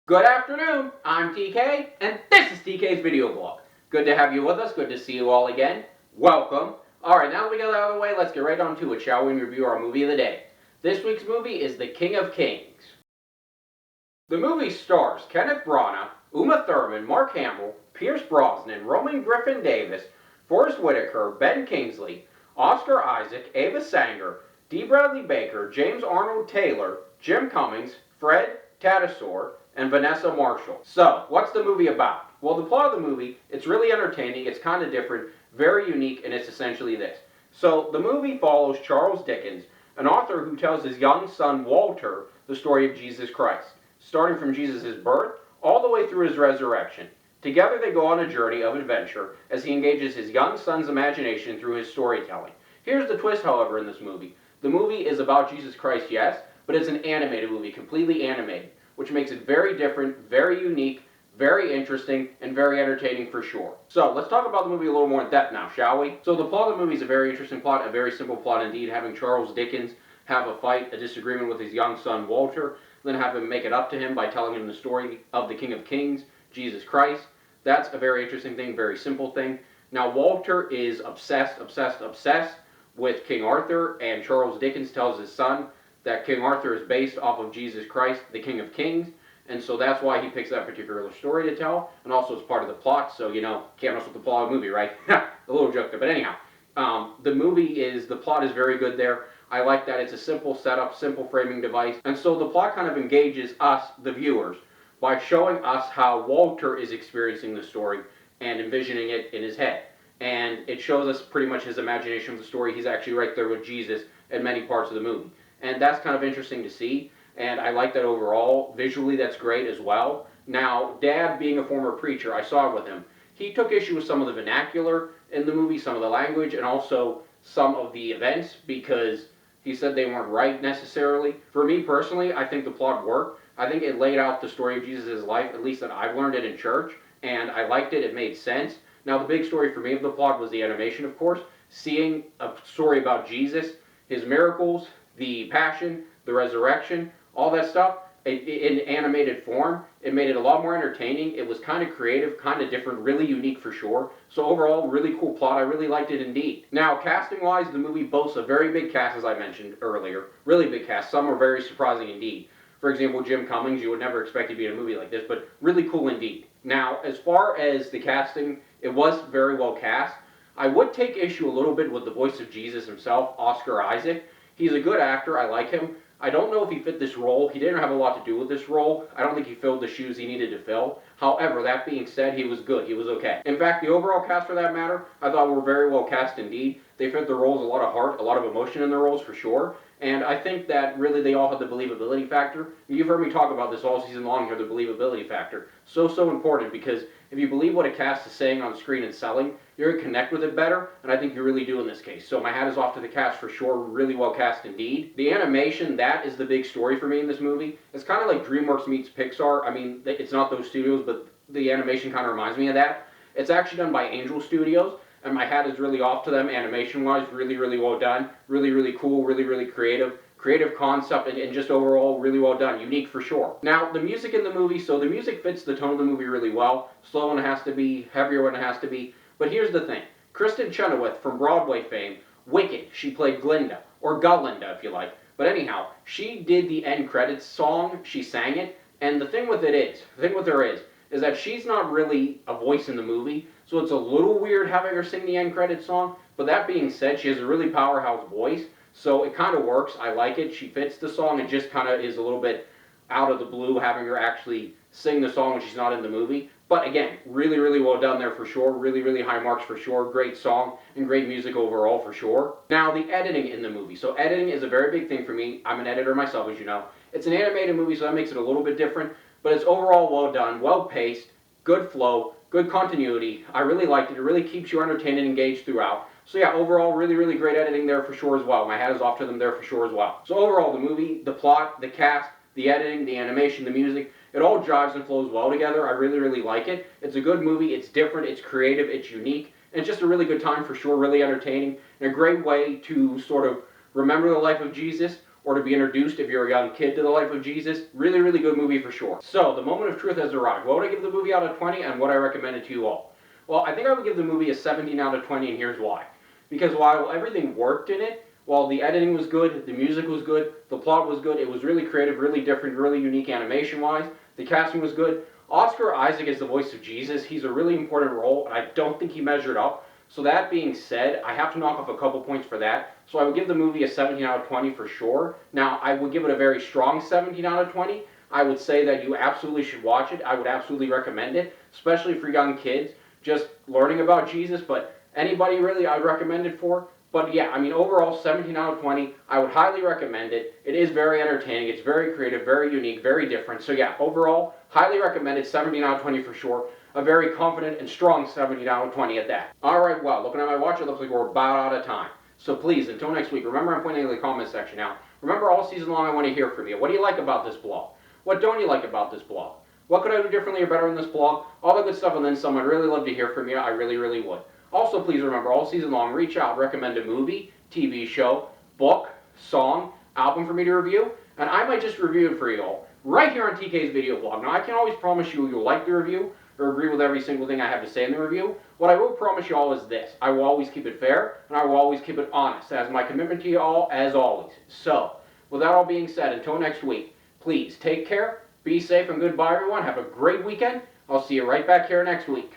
Good afternoon, I'm TK, and this is TK's video blog. Good to have you with us, good to see you all again. Welcome. Alright, now that we got that out of the way, let's get right on to it, shall we, and review our movie of the day. This week's movie is The King of Kings. The movie stars Kenneth Branagh, Uma Thurman, Mark Hamill, Pierce Brosnan, Roman Griffin Davis, Forrest Whitaker, Ben Kingsley, Oscar Isaac, Ava Sanger, D. Bradley Baker, James Arnold Taylor, Jim Cummings, Fred Tatasciore, and Vanessa Marshall. So, what's the movie about? Well, the plot of the movie, it's really entertaining, it's kind of different, very unique, and it's essentially this. So, the movie follows Charles Dickens, an author who tells his young son Walter the story of Jesus Christ, starting from Jesus' birth all the way through his resurrection. Together they go on a journey of adventure as he engages his young son's imagination through his storytelling. Here's the twist, however, in this movie. The movie is about Jesus Christ, yes, but it's an animated movie, completely animated, which makes it very different, very unique, very interesting, and very entertaining for sure. So, let's talk about the movie a little more in depth now, shall we? So, the plot of the movie is a very interesting plot, a very simple plot indeed, having Charles Dickens have a fight, a disagreement with his young son Walter, then have him make it up to him by telling him the story of the King of Kings, Jesus Christ. That's a very interesting thing, very simple thing. Now, Walter is obsessed with King Arthur, and Charles Dickens tells his son that King Arthur is based off of Jesus Christ, the King of Kings, and so that's why he picks that particular story to tell, and also it's part of the plot, so, can't mess with the plot of the movie, right? A little joke there, but anyhow, the plot is very good there. I like that it's a simple setup, simple framing device, and so the plot kind of engages us, the viewers, by showing us how Walter is experiencing the story and envisioning it in his head. And it shows us pretty much his imagination of the story. He's actually right there with Jesus in many parts of the movie. And that's kind of interesting to see, and I like that overall. Visually, that's great as well. Now, Dad, being a former preacher, I saw it with him. He took issue with some of the vernacular in the movie, some of the language, and also some of the events, because he said they weren't right necessarily. For me personally, I think the plot worked. I think it laid out the story of Jesus' life, at least that I've learned it in church, and I liked it. It made sense. Now, the big story for me of the plot was the animation, of course. Seeing a story about Jesus, his miracles, the passion, the resurrection, all that stuff in animated form, it made it a lot more entertaining. It was kind of creative, kind of different, really unique for sure. So overall, really cool plot. I really liked it indeed. Now, casting-wise, the movie boasts a very big cast, as I mentioned earlier. Really big cast. Some are very surprising indeed. For example, Jim Cummings, you would never expect to be in a movie like this, but really cool indeed. Now, as far as the casting, it was very well cast. I would take issue a little bit with the voice of Jesus himself, Oscar Isaac. He's a good actor. I like him. I don't know if he fit this role. He didn't have a lot to do with this role. I don't think he filled the shoes he needed to fill. However, that being said, he was good. He was okay. In fact, the overall cast for that matter, I thought were very well cast indeed. They fit the roles, a lot of heart, a lot of emotion in their roles for sure. And I think that really they all have the believability factor. You've heard me talk about this all season long here, the believability factor. So important, because if you believe what a cast is saying on screen and selling, you're going to connect with it better, and I think you really do in this case. So my hat is off to the cast for sure, really well cast indeed. The animation, that is the big story for me in this movie. It's kind of like DreamWorks meets Pixar. I mean, it's not those studios, but the animation kind of reminds me of that. It's actually done by Angel Studios, and my hat is really off to them animation-wise. Really well done. Really cool, really creative. Creative concept, and just overall really well done. Unique for sure. Now, the music in the movie, so the music fits the tone of the movie really well. Slow when it has to be, heavier when it has to be. But here's the thing. Kristen Chenoweth from Broadway fame, Wicked, she played Glinda, or Galinda if you like. But anyhow, she did the end credits song, she sang it, and the thing with her is that she's not really a voice in the movie, so it's a little weird having her sing the end credits song, but that being said, she has a really powerhouse voice, so it kind of works. I like it. She fits the song. It just kind of is a little bit out of the blue having her actually sing the song when she's not in the movie. But again, really well done there for sure. Really high marks for sure. Great song and great music overall for sure. Now, the editing in the movie. So editing is a very big thing for me. I'm an editor myself, as you know. It's an animated movie, so that makes it a little bit different. But it's overall well done, well paced, good flow, good continuity. I really liked it. It really keeps you entertained and engaged throughout. So yeah, overall, really great editing there for sure as well. My hat is off to them there for sure as well. So overall, the movie, the plot, the cast, the editing, the animation, the music, it all jives and flows well together. I really like it. It's a good movie. It's different. It's creative. It's unique. And it's just a really good time for sure. Really entertaining. And a great way to sort of remember the life of Jesus, or to be introduced if you're a young kid to the life of Jesus. Really, really good movie for sure. So, the moment of truth has arrived. What would I give the movie out of 20 and what I recommend it to you all? Well, I think I would give the movie a 17 out of 20, and here's why. Because while everything worked in it, while the editing was good, the music was good, the plot was good, it was really creative, really different, really unique animation-wise, the casting was good. Oscar Isaac is the voice of Jesus. He's a really important role, and I don't think he measured up. So that being said, I have to knock off a couple points for that. So I would give the movie a 17 out of 20 for sure. Now, I would give it a very strong 17 out of 20. I would say that you absolutely should watch it. I would absolutely recommend it, especially for young kids, just learning about Jesus, but anybody really I'd recommend it for. But yeah, I mean, overall, 17 out of 20. I would highly recommend it. It is very entertaining. It's very creative, very unique, very different. So yeah, overall, highly recommended. 17 out of 20 for sure. A very confident and strong 17 out of 20 at that. Alright, well, looking at my watch, it looks like we're about out of time. So please, until next week, remember I'm pointing in the comment section now. Remember, all season long, I want to hear from you. What do you like about this blog? What don't you like about this blog? What could I do differently or better in this blog? All the good stuff and then some. I'd really love to hear from you. I really, really would. Also, please remember, all season long, reach out, recommend a movie, TV show, book, song, album for me to review, and I might just review it for you all right here on TK's video blog. Now, I can't always promise you you'll like the review or agree with every single thing I have to say in the review. What I will promise you all is this. I will always keep it fair, and I will always keep it honest, as my commitment to you all, as always. So, with that all being said, until next week, please take care, be safe, and goodbye, everyone. Have a great weekend. I'll see you right back here next week.